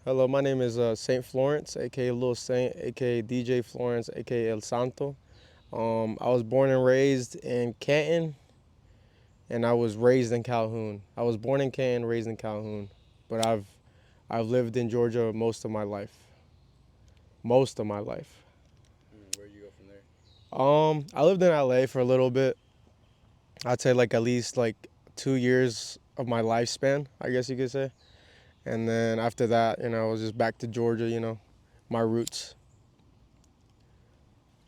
Hello, my name is Saint Florence, aka Little Saint, aka DJ Florence, aka El Santo. I was born and raised in Canton, and I was raised in Calhoun. I was born in Canton, raised in Calhoun, but I've lived in Georgia most of my life. Most of my life. Where you go from there? I lived in LA for a little bit. I'd say like at least like 2 years of my lifespan, I guess you could say. And then after that, I was just back to Georgia, my roots.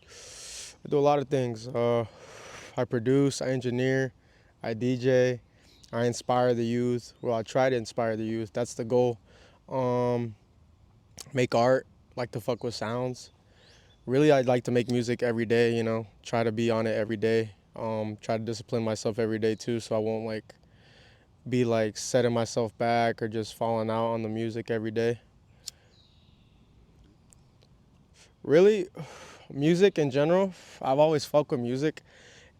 I do a lot of things. I produce, I engineer, I DJ, I inspire the youth. Well, I try to inspire the youth. That's the goal. Um, Make art, like to fuck with sounds. Really, I'd like to make music every day, try to be on it every day. Try to discipline myself every day too, so I won't like be like setting myself back or just falling out on the music every day. Really, music in general, I've always fucked with music.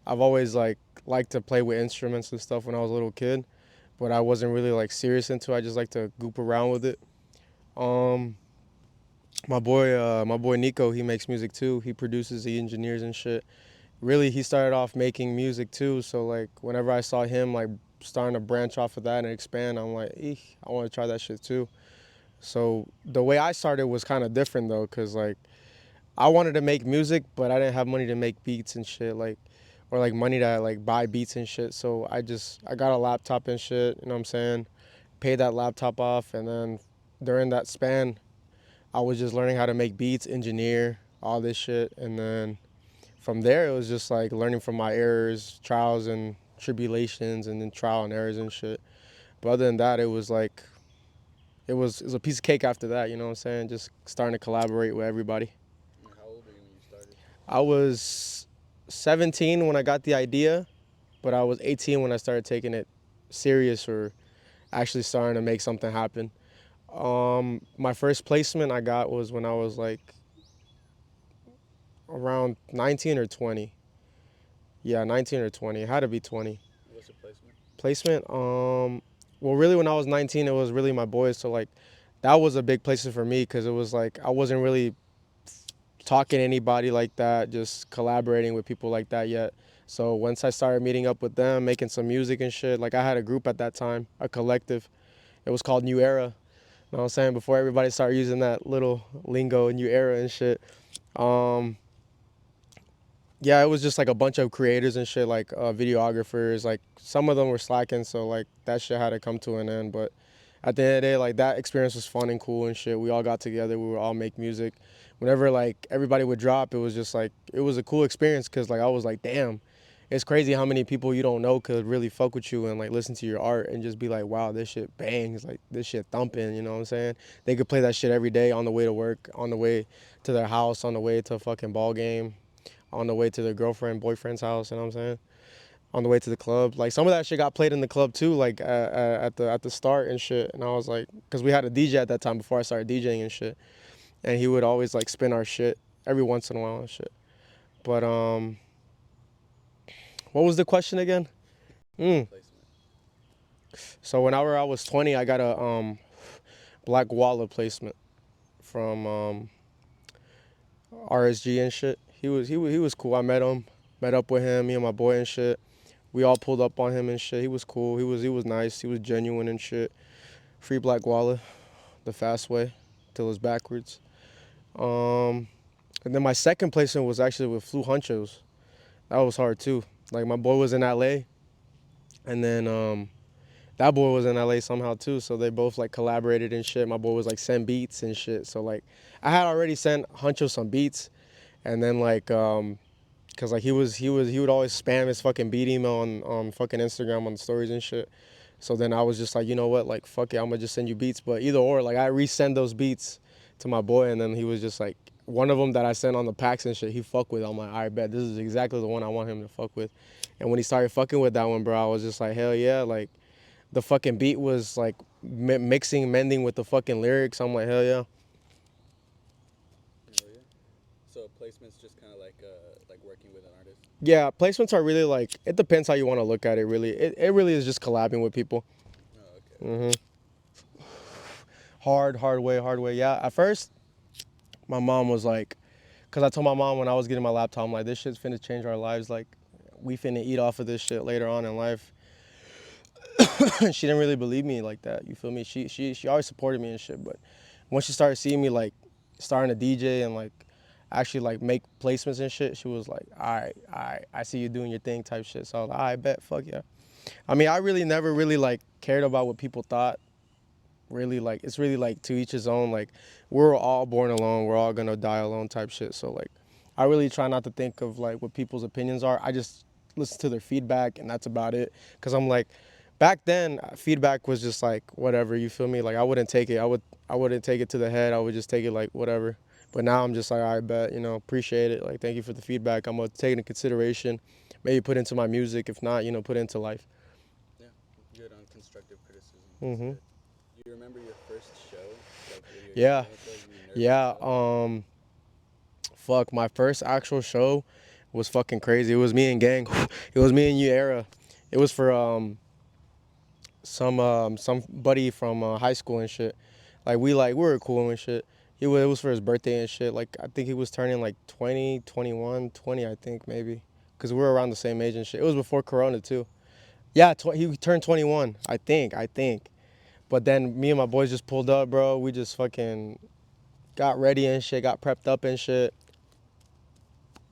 I've always like liked to play with instruments and stuff when I was a little kid, but I wasn't really like serious into it. I just like to goop around with it. Um, my boy Nico, he makes music too. He produces, he engineers and shit. Really, he started off making music too. So like whenever I saw him like starting to branch off of that and expand, I'm like, eek, I want to try that shit too. So the way I started was kind of different though, cause like I wanted to make music, but I didn't have money to make beats and shit, like, or like money to like buy beats and shit. So I got a laptop and shit. You know what I'm saying? Paid that laptop off, and then during that span, I was just learning how to make beats, engineer, all this shit, and then from there it was just like learning from my errors, trials and tribulations, and then trial and errors and shit. But other than that, it was like it was a piece of cake after that. You know what I'm saying? Just starting to collaborate with everybody. How old were you when you started? I was 17 when I got the idea, but I was 18 when I started taking it serious or actually starting to make something happen. My first placement I got was when I was like around 19 or 20. Yeah, 19 or 20. It had to be 20. What's your placement? Placement, well, really when I was 19, it was really my boys. So like, that was a big placement for me because it was like I wasn't really talking to anybody like that, just collaborating with people like that yet. So once I started meeting up with them, making some music and shit, like I had a group at that time, a collective. It was called New Era. You know what I'm saying? Before everybody started using that little lingo, New Era and shit. Um, yeah, it was just like a bunch of creators and shit, like videographers. Like some of them were slacking, so like that shit had to come to an end. But at the end of the day, like that experience was fun and cool and shit. We all got together. We would all make music. Whenever like everybody would drop, it was just like it was a cool experience because like I was like, damn, it's crazy how many people you don't know could really fuck with you and like listen to your art and just be like, wow, this shit bangs, like this shit thumping. You know what I'm saying? They could play that shit every day on the way to work, on the way to their house, on the way to a fucking ball game, on the way to their girlfriend, boyfriend's house. You know what I'm saying? On the way to the club. Like some of that shit got played in the club too, like at the start and shit. And I was like, because we had a DJ at that time before I started DJing and shit, and he would always like spin our shit every once in a while and shit. But what was the question again? Mm. Placement. So whenever I was 20, I got a black wallet placement from RSG and shit. He was cool. I met up with him, me and my boy and shit. We all pulled up on him and shit. He was cool. He was nice. He was genuine and shit. Free Black Walla, the fast way, till it's backwards. Um, and then my second placement was actually with Flu Hunchos. That was hard too. Like my boy was in LA, and then that boy was in LA somehow too. So they both like collaborated and shit. My boy was like send beats and shit. So like I had already sent Huncho some beats, and then like cause like he would always spam his fucking beat email on fucking Instagram on the stories and shit. So then I was just like, you know what, like fuck it, I'm gonna just send you beats. But either or, like I resend those beats to my boy, and then he was just like one of them that I sent on the packs and shit. He fuck with. I'm like, I bet this is exactly the one I want him to fuck with. And when he started fucking with that one, bro, I was just like, hell yeah, like the fucking beat was like mixing, mending with the fucking lyrics. I'm like, hell yeah. Oh yeah. So placement's just kind of like working with an artist. Yeah, placements are really like it depends how you want to look at it. Really, it really is just collabing with people. Oh okay. hmm Hard way. Yeah, at first, my mom was like, because I told my mom when I was getting my laptop, I'm like, this shit's finna change our lives. Like, we finna eat off of this shit later on in life. She didn't really believe me like that. You feel me? She always supported me and shit. But once she started seeing me like starting to DJ and like actually like make placements and shit, she was like, all right, I see you doing your thing type shit. So I was like, I bet, fuck yeah. I mean, I really never really like cared about what people thought. Really, like it's really like to each his own. Like we're all born alone. We're all gonna die alone type shit. So like, I really try not to think of like what people's opinions are. I just listen to their feedback and that's about it. Cause I'm like, back then feedback was just like whatever. You feel me? Like I wouldn't take it. I wouldn't take it to the head. I would just take it like whatever. But now I'm just like, I bet, appreciate it. Like, thank you for the feedback. I'm gonna take it into consideration. Maybe put into my music. If not, put it into life. Yeah, good on constructive criticism. That's Hmm. good. You remember your first show? Like, were you Yeah, excited? Were you nervous yeah. about it? Fuck, my first actual show was fucking crazy. It was me and gang. It was me and you era. It was for some buddy from high school and shit. Like we were cool and shit. It was for his birthday and shit. Like I think he was turning like 20, 21, 20 I think maybe. Cuz we were around the same age and shit. It was before corona too. Yeah, he turned 21, I think. But then me and my boys just pulled up, bro. We just fucking got ready and shit, got prepped up and shit.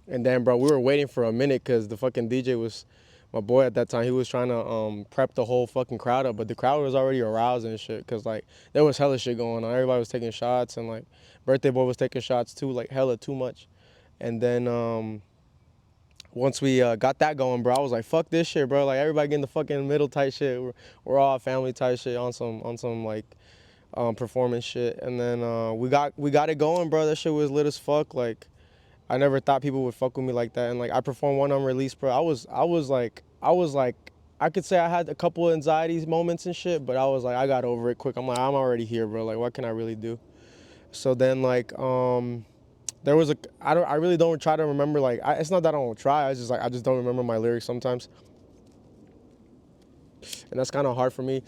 And then, bro, we were waiting for a minute because the fucking DJ was, my boy at that time, he was trying to prep the whole fucking crowd up. But the crowd was already aroused and shit because, like, there was hella shit going on. Everybody was taking shots and, like, Birthday Boy was taking shots too, like, hella too much. And then once we got that going, bro, I was like, fuck this shit, bro. Like, everybody getting the fucking middle type shit. We're all family type shit on some like, performance shit. And then we got it going, bro. That shit was lit as fuck. Like, I never thought people would fuck with me like that. And like I performed one unreleased, bro. I was like I could say I had a couple of anxieties moments and shit, but I was like I got over it quick. I'm like I'm already here, bro. Like what can I really do? So then like there was a I really don't try to remember like it's not that I don't try. I just like I just don't remember my lyrics sometimes. And that's kind of hard for me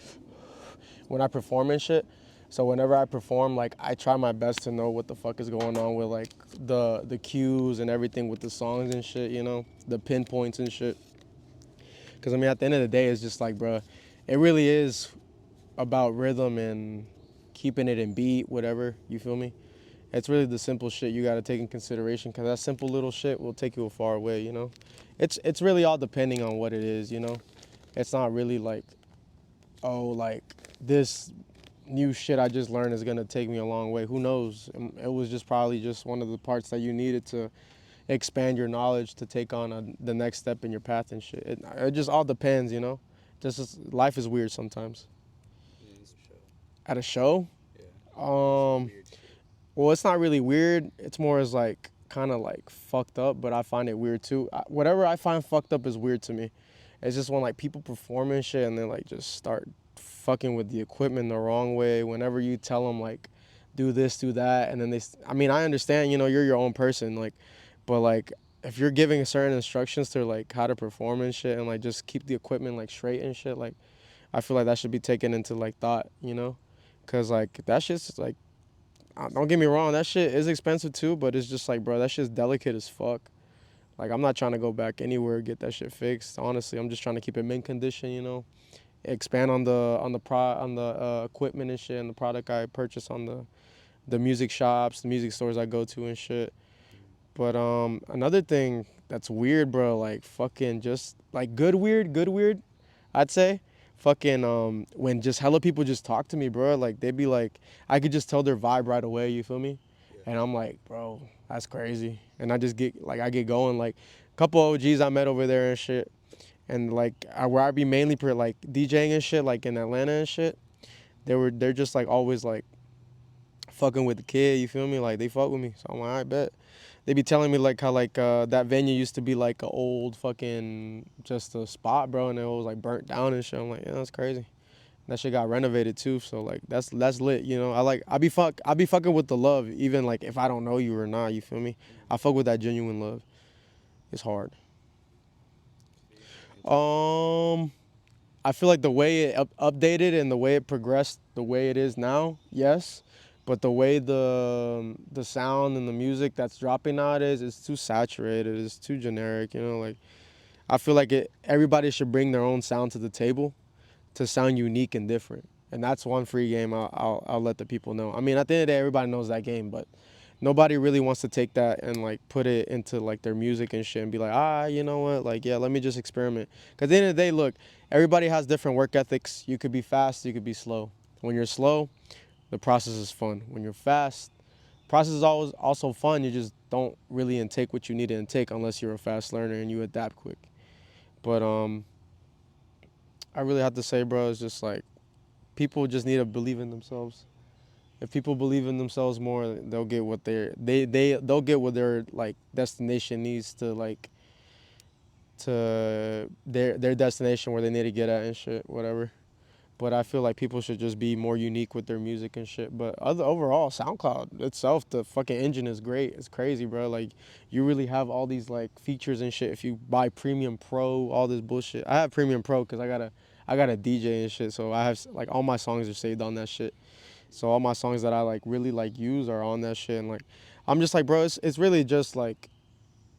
when I perform and shit. So whenever I perform, like I try my best to know what the fuck is going on with like the cues and everything with the songs and shit, the pinpoints and shit. Cause I mean, at the end of the day, it's just like, bro, it really is about rhythm and keeping it in beat, whatever. You feel me? It's really the simple shit you gotta take in consideration. Cause that simple little shit will take you a far way. It's really all depending on what it is. It's not really like, oh, like this new shit I just learned is gonna take me a long way. Who knows? It was just probably just one of the parts that you needed to expand your knowledge to take on the next step in your path and shit. It just all depends. Life is weird sometimes. Show. At a show, Yeah. Some um, weird shit. well, it's not really weird. It's more as like kind of like fucked up, but I find it weird too. Whatever I find fucked up is weird to me. It's just when like people perform and shit and then like just start fucking with the equipment the wrong way. Whenever you tell them like do this, do that, and then I mean, I understand, you're your own person, like, but like if you're giving certain instructions to like how to perform and shit and like just keep the equipment like straight and shit, like I feel like that should be taken into like thought. Cause like that shit's like don't get me wrong, that shit is expensive too, but it's just like, bro, that shit's delicate as fuck. Like, I'm not trying to go back anywhere get that shit fixed. Honestly, I'm just trying to keep it mint condition. Expand on the equipment and shit and the product I purchase on the music shops, the music stores I go to and shit. But another thing that's weird, bro, like fucking just like good weird, I'd say. Fucking when just hella people just talk to me, bro, like they'd be like I could just tell their vibe right away, you feel me? Yeah. And I'm like, bro, that's crazy. And I get going like a couple OGs I met over there and shit. And like where I be mainly like DJing and shit, like in Atlanta and shit, they're just like always like fucking with the kid, you feel me? Like they fuck with me. So I'm like, I bet. They be telling me like how like that venue used to be like a old fucking just a spot, bro, and it was like burnt down and shit. I'm like, yeah, that's crazy. That shit got renovated too, so like that's lit. I be fucking with the love, even like if I don't know you or not, you feel me? I fuck with that genuine love. It's hard. See? And Um I feel like the way it updated and the way it progressed, the way it is now, yes. But the way the sound and the music that's dropping nowadays is too saturated. It's too generic. You know, like I feel like everybody should bring their own sound to the table to sound unique and different. And that's one free game I'll let the people know. I mean, at the end of the day, everybody knows that game, but nobody really wants to take that and like put it into like their music and shit and be like, you know what, like yeah, let me just experiment. Because at the end of the day, look, everybody has different work ethics. You could be fast, you could be slow. When you're slow, the process is fun. When you're fast, process is always also fun. You just don't really intake what you need to intake unless you're a fast learner and you adapt quick. But I really have to say, bro, it's just like people just need to believe in themselves. If people believe in themselves more, they'll get what they'll get what their like destination needs to like to their destination where they need to get at and shit, whatever. But I feel like people should just be more unique with their music and shit. But overall, SoundCloud itself, the fucking engine is great. It's crazy, bro. Like you really have all these like features and shit. If you buy Premium Pro, all this bullshit. I have Premium Pro because I got a DJ and shit. So I have like all my songs are saved on that shit. So all my songs that I like really like use are on that shit. And like I'm just like, bro, it's really just like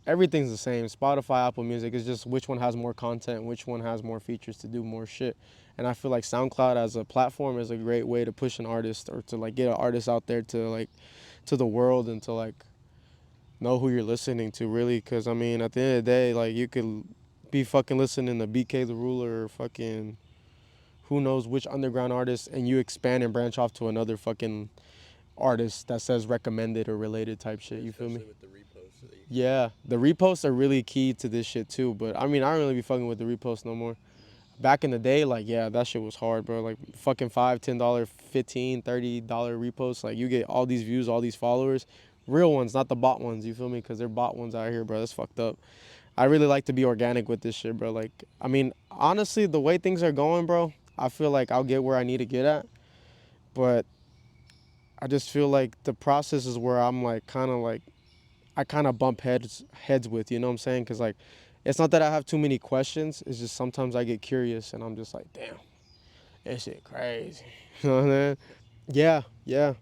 everything's the same. Spotify, Apple Music is just which one has more content, which one has more features to do more shit. And I feel like SoundCloud as a platform is a great way to push an artist or to like get an artist out there to like to the world and to like know who you're listening to really. Because I mean, at the end of the day, like you could be fucking listening to BK the Ruler or fucking who knows which underground artist, and you expand and branch off to another fucking artist that says recommended or related type shit. You feel me? Especially with the reposts that you can do. Yeah, the reposts are really key to this shit too. But I mean, I don't really be fucking with the reposts no more. Back in the day, like yeah, that shit was hard, bro. Like fucking $5, $10, $15, $30 reposts. Like you get all these views, all these followers, real ones, not the bot ones. You feel me? Because they're bot ones out here, bro. That's fucked up. I really like to be organic with this shit, bro. Like I mean, honestly, the way things are going, bro, I feel like I'll get where I need to get at. But I just feel like the process is where I'm like kind of like I kind of bump heads with, you know what I'm saying? Cuz like it's not that I have too many questions, it's just sometimes I get curious and I'm just like, "Damn, that shit crazy." You know what I'm saying? Yeah, yeah.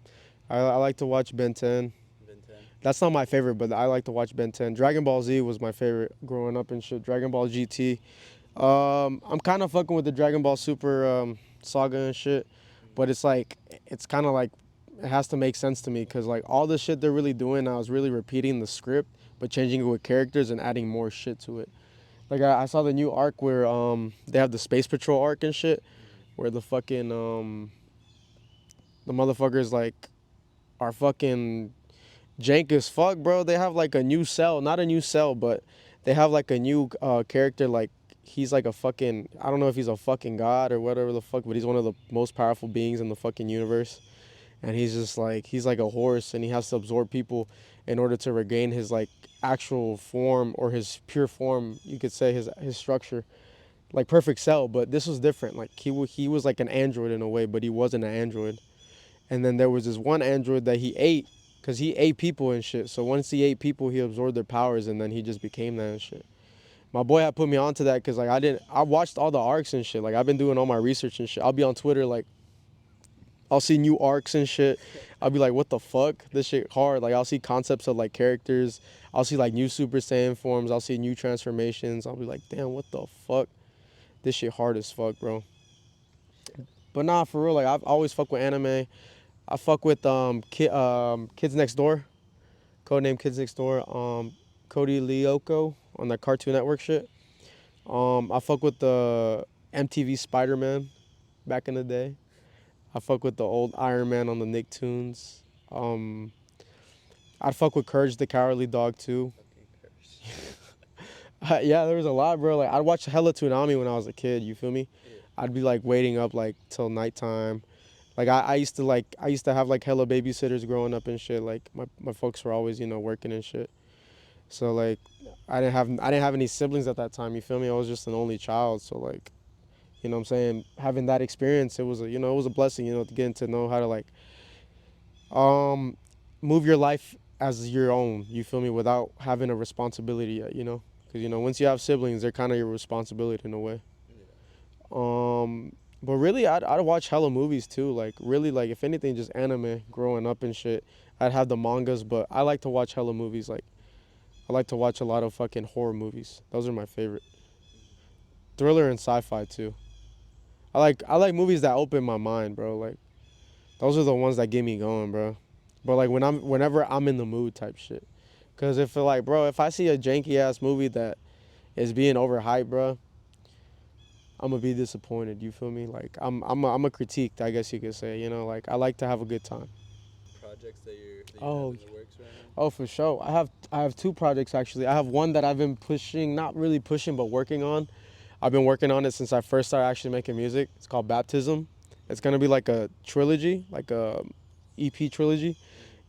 I like to watch Ben 10. Ben 10. That's not my favorite, but I like to watch Ben 10. Dragon Ball Z was my favorite growing up and shit. Dragon Ball GT. I'm kind of fucking with the Dragon Ball Super saga and shit, but it's like it's kind of like it has to make sense to me because like all the shit they're really doing now is really repeating the script but changing it with characters and adding more shit to it. Like I saw the new arc where they have the Space Patrol arc and shit, where the fucking the motherfuckers like are fucking jank as fuck, bro. They have like a new cell, not a new cell, but they have like a new character. Like he's like a fucking, I don't know if he's a fucking god or whatever the fuck, but he's one of the most powerful beings in the fucking universe. And he's just like he's like a horse, and he has to absorb people in order to regain his like actual form or his pure form. You could say his structure, like perfect cell. But this was different. Like he was like an android in a way, but he wasn't an android. And then there was this one android that he ate because he ate people and shit. So once he ate people, he absorbed their powers, and then he just became that and shit. My boy had put me onto that because like I watched all the arcs and shit. Like I've been doing all my research and shit. I'll be on Twitter like I'll see new arcs and shit. I'll be like, what the fuck? This shit hard. Like I'll see concepts of like characters. I'll see like new Super Saiyan forms. I'll see new transformations. I'll be like, damn, what the fuck? This shit hard as fuck, bro. Shit. But nah, for real, like I've always fucked with anime. I fuck with Kids Next Door, codename Kids Next Door. Cody Lyoko on that Cartoon Network shit. I fuck with the MTV Spider Man back in the day. I fuck with the old Iron Man on the Nicktoons. Um, I'd fuck with Courage the Cowardly Dog too. Fucking curse. Yeah, there was a lot, bro. Like I'd watch hella Toonami when I was a kid. You feel me? Yeah. I'd be like waiting up like till nighttime. Like I used to have like hella babysitters growing up and shit. Like my folks were always working and shit. So like I didn't have any siblings at that time. You feel me? I was just an only child. So like what I'm saying, having that experience, it was a it was a blessing. To get to know how to like um move your life as your own. You feel me? Without having a responsibility yet. Because once you have siblings, they're kind of your responsibility in a way. Yeah. Um, but really, I'd watch hella movies too. Like really, like if anything, just anime. Growing up and shit, I'd have the mangas, but I like to watch hella movies. Like I like to watch a lot of fucking horror movies. Those are my favorite. Thriller and sci-fi too. I like movies that open my mind, bro. Like those are the ones that get me going, bro. But like whenever I'm in the mood type shit. Cause if like, bro, if I see a janky ass movie that is being overhyped, bro, I'm gonna be disappointed. You feel me? Like I'm a critique, I guess you could say. You know, like I like to have a good time. Projects that you have Oh, in the works right now? oh, for sure. I have two projects actually. I have one that I've been pushing, not really pushing, but working on. I've been working on it since I first started actually making music. It's called Baptism. It's gonna be like a trilogy, like a EP trilogy.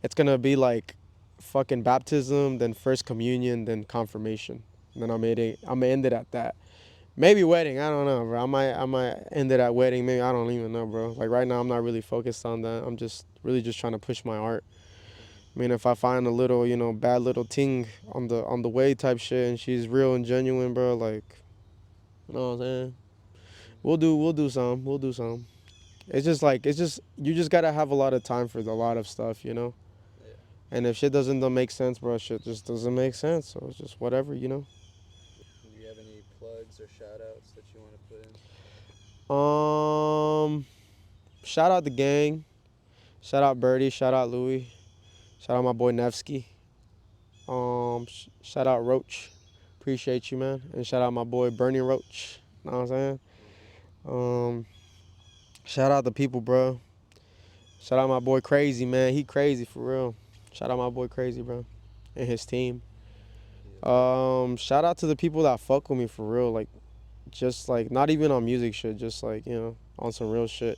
It's gonna be like fucking baptism, then first communion, then confirmation. And then I'm gonna end it at that. Maybe wedding. I don't know, bro. I might end it at wedding. Maybe I don't even know, bro. Like right now, I'm not really focused on that. I'm just really just trying to push my art. I mean, if I find a little, bad little ting on the way type shit, and she's real and genuine, bro, like, you know what I'm saying? We'll do some. We'll do some. It's just you just gotta have a lot of time for a lot of stuff. Yeah. And if shit doesn't don't make sense, bro, shit just doesn't make sense. So it's just whatever. Do you have any plugs or shout outs that you want to put in? Um, Shout out the gang. Shout out Birdie. Shout out Louie. Shout out my boy Nevsky. Shout out Roach. Appreciate you, man. And shout out my boy Bernie Roach. Know what I'm saying? Um, Shout out the people, bro. Shout out my boy Crazy, man. He crazy for real. Shout out my boy Crazy, bro, and his team. Yes, sir. Shout out to the people that fuck with me for real. Like, just like not even on music shit, just like on some real shit.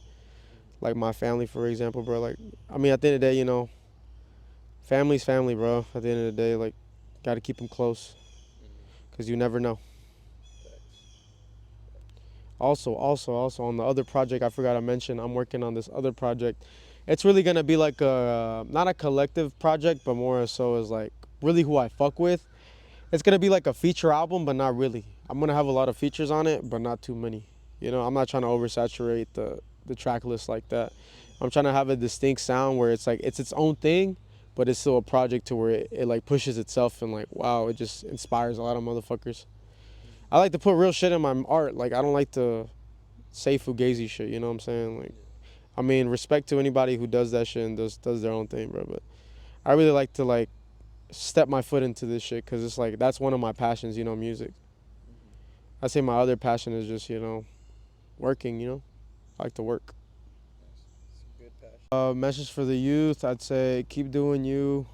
Like my family, for example, bro. Like, I mean, at the end of the day, family's family, bro. At the end of the day, like, gotta keep them close, cause you never know. Facts. Also, on the other project, I forgot to mention, I'm working on this other project. It's really gonna be like a not a collective project, but more so as like really who I fuck with. It's gonna be like a feature album, but not really. I'm gonna have a lot of features on it, but not too many. I'm not trying to oversaturate the track list like that. I'm trying to have a distinct sound where it's like it's its own thing, but it's still a project to where it like pushes itself and like wow, it just inspires a lot of motherfuckers. I like to put real shit in my art. Like I don't like to say fugazi shit. You know what I'm saying? Like Yeah. I mean, respect to anybody who does that shit and does their own thing, bro. But I really like to like step my foot into this shit because it's like that's one of my passions. Music. I say my other passion is just working. I like to work. Nice. It's a good passion. Message for the youth. I'd say keep doing you.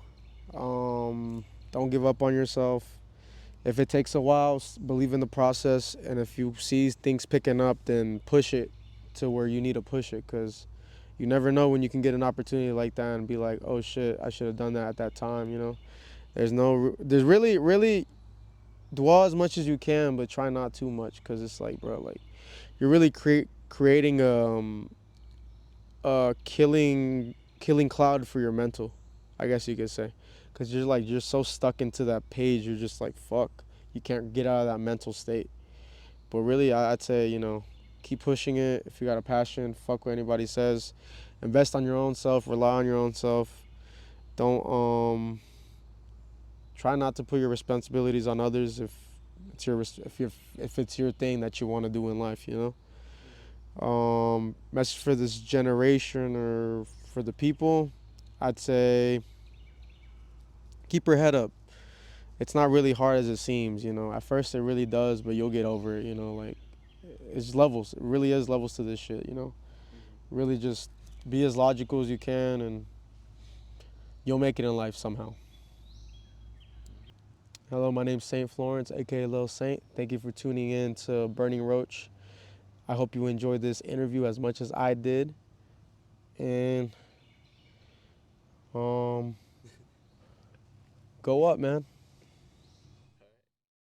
Don't give up on yourself. If it takes a while, believe in the process. And if you see things picking up, then push it to where you need to push it. Cause you never know when you can get an opportunity like that and be like, oh shit, I should have done that at that time. There's really dwell as much as you can, but try not too much. Cause it's like, bro, like you're really creating a killing cloud for your mental, I guess you could say, because you're so stuck into that page. You're just like fuck. You can't get out of that mental state. But really, I'd say keep pushing it. If you got a passion, fuck what anybody says. Invest on your own self. Rely on your own self. Don't try not to put your responsibilities on others it's your if it's your thing that you want to do in life. Message for this generation or for the people, I'd say keep your head up. It's not really hard as it seems. At first it really does, but you'll get over it. Like it's levels. It really is levels to this shit. Really just be as logical as you can, and you'll make it in life somehow. Hello, my name's Saint Florence, aka Lil Saint. Thank you for tuning in to Burning Roach. I hope you enjoyed this interview as much as I did, and um, go up, man.